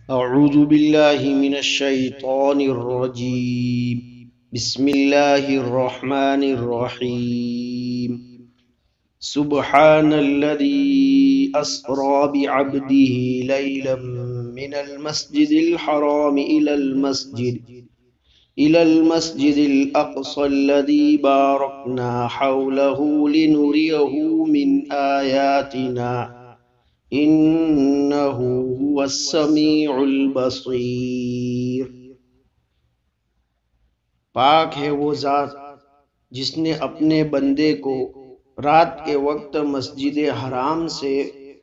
أعوذ بالله من الشيطان الرجيم. بسم الله الرحمن الرحيم. سبحان الذي أسرى بعبده ليلا من المسجد الحرام إلى المسجد الأقصى الذي باركنا حوله لنريه من آياتنا إنه هو السمیع البصیر۔ پاک ہے وہ ذات جس نے اپنے بندے کو رات کے وقت مسجد حرام سے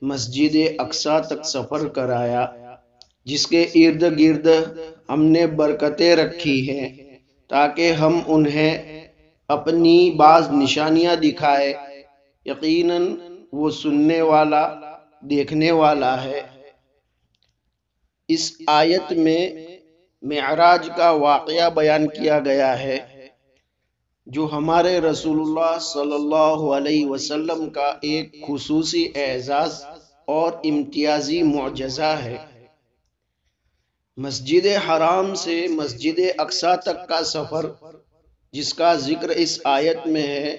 مسجد اقصی تک سفر کرایا، جس کے ارد گرد ہم نے برکتیں رکھی ہیں تاکہ ہم انہیں اپنی بعض نشانیاں دکھائے۔ یقیناً وہ سننے والا دیکھنے والا ہے۔ اس آیت میں معراج کا واقعہ بیان کیا گیا ہے، جو ہمارے رسول اللہ صلی اللہ علیہ وسلم کا ایک خصوصی اعزاز اور امتیازی معجزہ ہے۔ مسجد حرام سے مسجد اقصی تک کا سفر جس کا ذکر اس آیت میں ہے،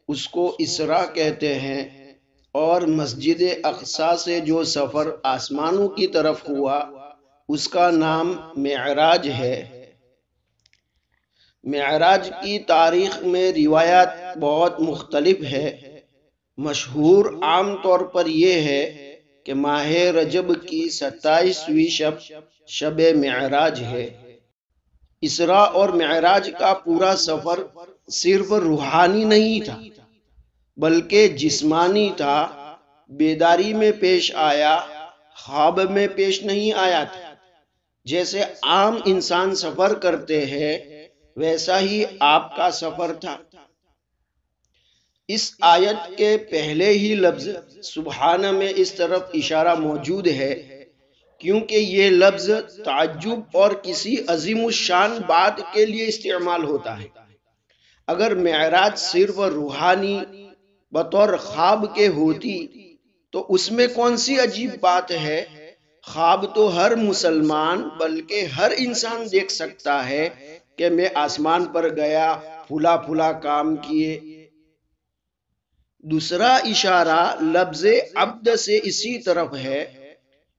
اس کو اسراء کہتے ہیں، اور مسجد اقصی سے جو سفر آسمانوں کی طرف ہوا اس کا نام معراج ہے۔ معراج کی تاریخ میں روایات بہت مختلف ہے۔ مشہور عام طور پر یہ ہے کہ ماہ رجب کی 27ویں شب معراج ہے۔ اسراء اور معراج کا پورا سفر صرف روحانی نہیں تھا بلکہ جسمانی تھا۔ بیداری میں پیش آیا، خواب میں پیش نہیں آیا تھا۔ جیسے عام انسان سفر کرتے ہیں ویسا ہی آپ کا سفر تھا۔ اس آیت کے پہلے ہی لفظ سبحان میں اس طرف اشارہ موجود ہے، کیونکہ یہ لفظ تعجب اور کسی عظیم الشان بات کے لیے استعمال ہوتا ہے۔ اگر معراج صرف روحانی بطور خواب کے ہوتی تو اس میں کون سی عجیب بات ہے؟ خواب تو ہر مسلمان بلکہ ہر انسان دیکھ سکتا ہے کہ میں آسمان پر گیا، پھلا پھلا کام کیے۔ دوسرا اشارہ لفظ عبد سے اسی طرف ہے،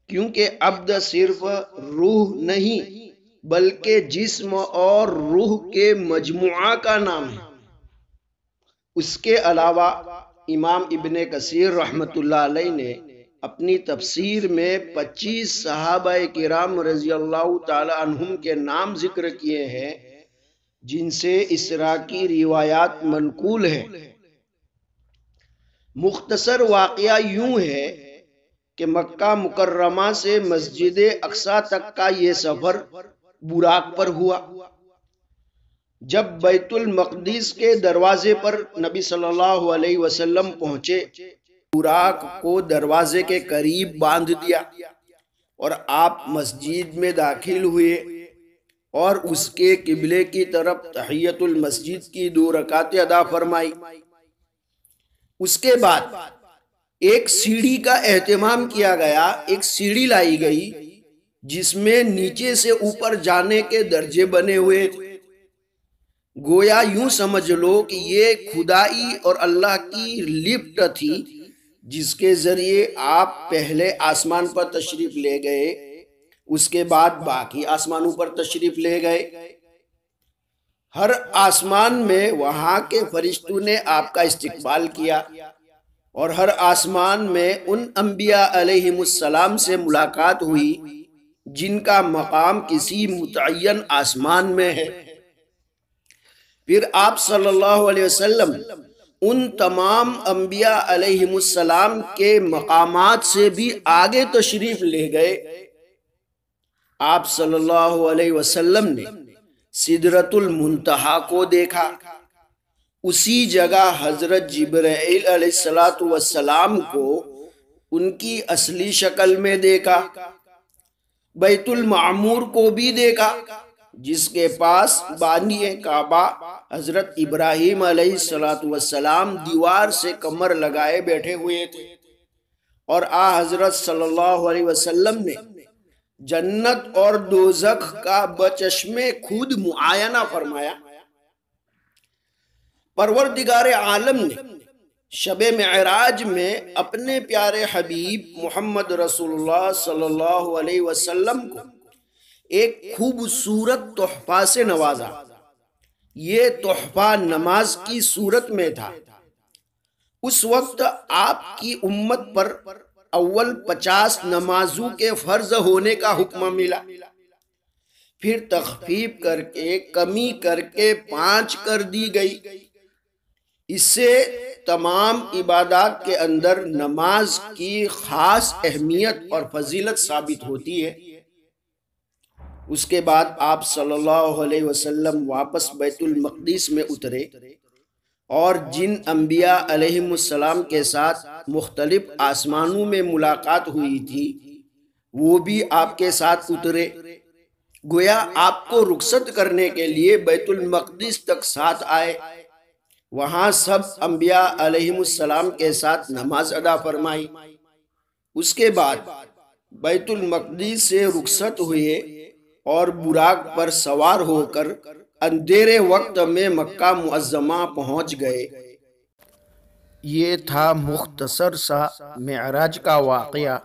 کیونکہ عبد صرف روح نہیں بلکہ جسم اور روح کے مجموعہ کا نام ہے۔ اس کے علاوہ امام ابن کثیر رحمۃ اللہ علیہ نے اپنی تفسیر میں 25 صحابہ کرام رضی اللہ تعالی عنہم کے نام ذکر کیے ہیں جن سے اسراء کی روایات منقول ہیں۔ مختصر واقعہ یوں ہے کہ مکہ مکرمہ سے مسجد اقصی تک کا یہ سفر براق پر ہوا۔ جب بیت المقدس کے دروازے پر نبی صلی اللہ علیہ وسلم پہنچے، براق کو دروازے کے قریب باندھ دیا اور آپ مسجد میں داخل ہوئے اور اس کے قبلے کی طرف تحیت المسجد کی 2 رکعتیں ادا فرمائی۔ اس کے بعد ایک سیڑھی کا اہتمام کیا گیا، ایک سیڑھی لائی گئی جس میں نیچے سے اوپر جانے کے درجے بنے ہوئے تھے۔ گویا یوں سمجھ لو کہ یہ خدائی اور اللہ کی لفٹ تھی جس کے ذریعے آپ پہلے آسمان پر تشریف لے گئے، اس کے بعد باقی آسمانوں پر تشریف لے گئے۔ ہر آسمان میں وہاں کے فرشتوں نے آپ کا استقبال کیا اور ہر آسمان میں ان انبیاء علیہم السلام سے ملاقات ہوئی جن کا مقام کسی متعین آسمان میں ہے۔ پھر آپ صلی اللہ علیہ وسلم ان تمام انبیاء علیہم السلام کے مقامات سے بھی آگے تشریف لے گئے۔ آپ صلی اللہ علیہ وسلم نے سدرۃ المنتہا کو دیکھا۔ اسی جگہ حضرت جبرائیل علیہ السلام کو ان کی اصلی شکل میں دیکھا۔ بیت المعمور کو بھی دیکھا جس کے پاس بانی کعبہ حضرت ابراہیم علیہ السلام دیوار سے کمر لگائے بیٹھے ہوئے تھے، اور حضرت صلی اللہ علیہ وسلم نے جنت اور دوزخ کا بچشمے خود معائنہ فرمایا۔ پروردگار عالم نے شب معراج میں اپنے پیارے حبیب محمد رسول اللہ صلی اللہ علیہ وسلم کو ایک خوبصورت تحفہ سے نوازا۔ یہ تحفہ نماز کی صورت میں تھا۔ اس وقت آپ کی امت پر اول 50 نمازوں کے فرض ہونے کا حکم ملا، پھر تخفیف کر کے کمی کر کے 5 کر دی گئی۔ اس سے تمام عبادات کے اندر نماز کی خاص اہمیت اور فضیلت ثابت ہوتی ہے۔ اس کے بعد آپ صلی اللہ علیہ وسلم واپس بیت المقدس میں اترے اور جن انبیاء علیہم السلام کے ساتھ مختلف آسمانوں میں ملاقات ہوئی تھی وہ بھی آپ کے ساتھ اترے۔ گویا آپ کو رخصت کرنے کے لیے بیت المقدس تک ساتھ آئے۔ وہاں سب انبیاء علیہم السلام کے ساتھ نماز ادا فرمائی۔ اس کے بعد بیت المقدس سے رخصت ہوئے اور براق پر سوار ہو کر اندھیرے وقت میں مکہ معظمہ پہنچ گئے۔ یہ تھا مختصر سا معراج کا واقعہ۔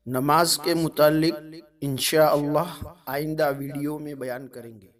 نماز کے متعلق انشاءاللہ آئندہ ویڈیو میں بیان کریں گے۔